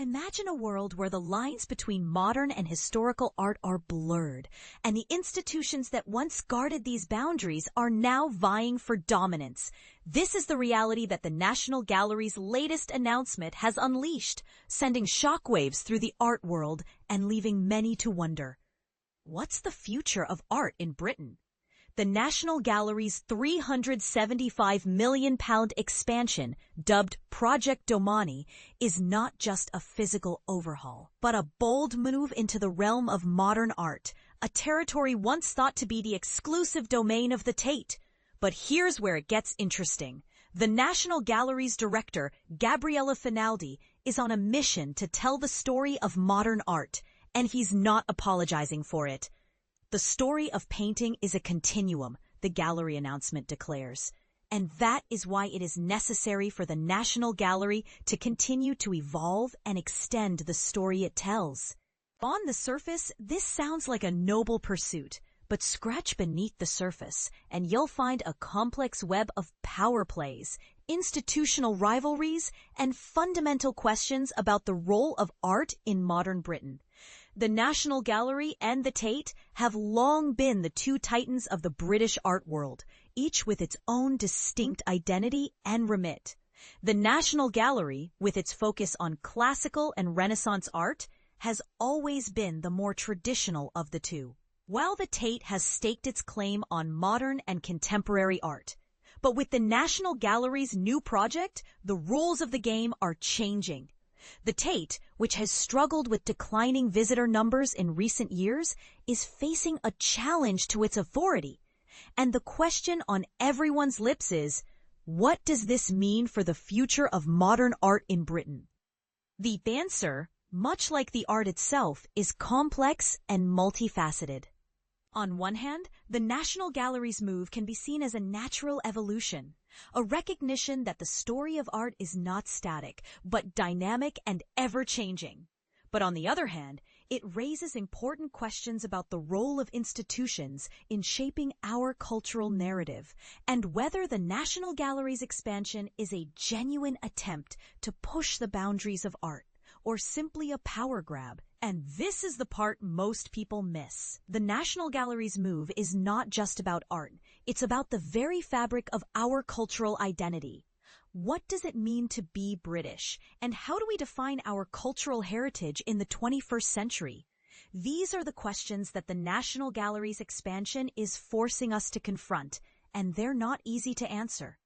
Imagine a world where the lines between modern and historical art are blurred, and the institutions that once guarded these boundaries are now vying for dominance. This is the reality that the National Gallery's latest announcement has unleashed, sending shockwaves through the art world and leaving many to wonder. What's the future of art in Britain? The National Gallery's £375 million expansion, dubbed Project Domani, is not just a physical overhaul, but a bold move into the realm of modern art, a territory once thought to be the exclusive domain of the Tate. But here's where it gets interesting. The National Gallery's director, Gabriele Finaldi, is on a mission to tell the story of modern art, and he's not apologizing for it. The story of painting is a continuum, the gallery announcement declares. And that is why it is necessary for the National Gallery to continue to evolve and extend the story it tells. On the surface, this sounds like a noble pursuit, but scratch beneath the surface, and you'll find a complex web of power plays, institutional rivalries, and fundamental questions about the role of art in modern Britain. The National Gallery and the Tate have long been the two titans of the British art world, each with its own distinct identity and remit. The National Gallery, with its focus on classical and Renaissance art, has always been the more traditional of the two, while the Tate has staked its claim on modern and contemporary art. But with the National Gallery's new project, the rules of the game are changing. The Tate, which has struggled with declining visitor numbers in recent years, is facing a challenge to its authority. And the question on everyone's lips is, what does this mean for the future of modern art in Britain? The answer, much like the art itself, is complex and multifaceted. On one hand, the National Gallery's move can be seen as a natural evolution, a recognition that the story of art is not static, but dynamic and ever-changing. But on the other hand, it raises important questions about the role of institutions in shaping our cultural narrative, and whether the National Gallery's expansion is a genuine attempt to push the boundaries of art, or simply a power grab. And this is the part most people miss. The National Gallery's move is not just about art. It's about the very fabric of our cultural identity. What does it mean to be British? And how do we define our cultural heritage in the 21st century? These are the questions that the National Gallery's expansion is forcing us to confront, and they're not easy to answer.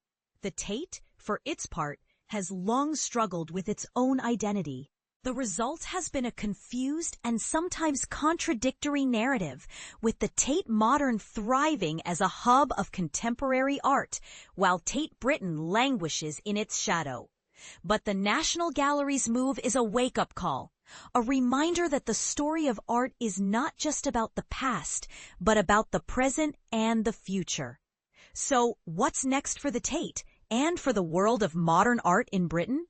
The Tate, for its part, has long struggled with its own identity. The result has been a confused and sometimes contradictory narrative, with the Tate Modern thriving as a hub of contemporary art, while Tate Britain languishes in its shadow. But the National Gallery's move is a wake-up call, a reminder that the story of art is not just about the past, but about the present and the future. So, what's next for the Tate, and for the world of modern art in Britain?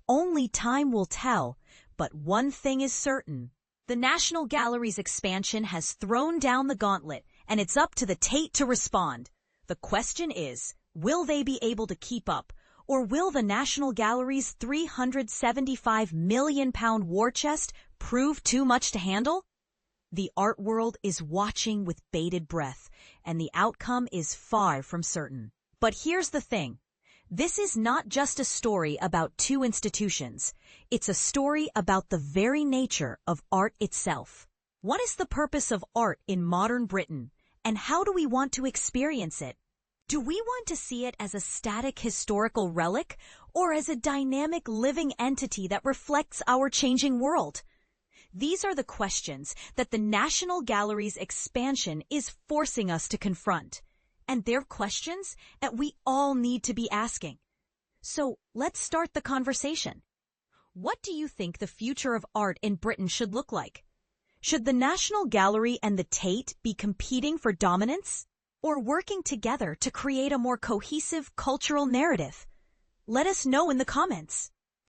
Only time will tell, but one thing is certain. The National Gallery's expansion has thrown down the gauntlet, and it's up to the Tate to respond. The question is, will they be able to keep up, or will the National Gallery's £375 million war chest prove too much to handle? The art world is watching with bated breath, and the outcome is far from certain. But here's the thing. This is not just a story about two institutions. It's a story about the very nature of art itself. What is the purpose of art in modern Britain, and how do we want to experience it? Do we want to see it as a static historical relic, or as a dynamic living entity that reflects our changing world? These are the questions that the National Gallery's expansion is forcing us to confront. And they're questions that we all need to be asking. So let's start the conversation. What do you think the future of art in Britain should look like? Should the National Gallery and the Tate be competing for dominance, or working together to create a more cohesive cultural narrative? Let us know in the comments.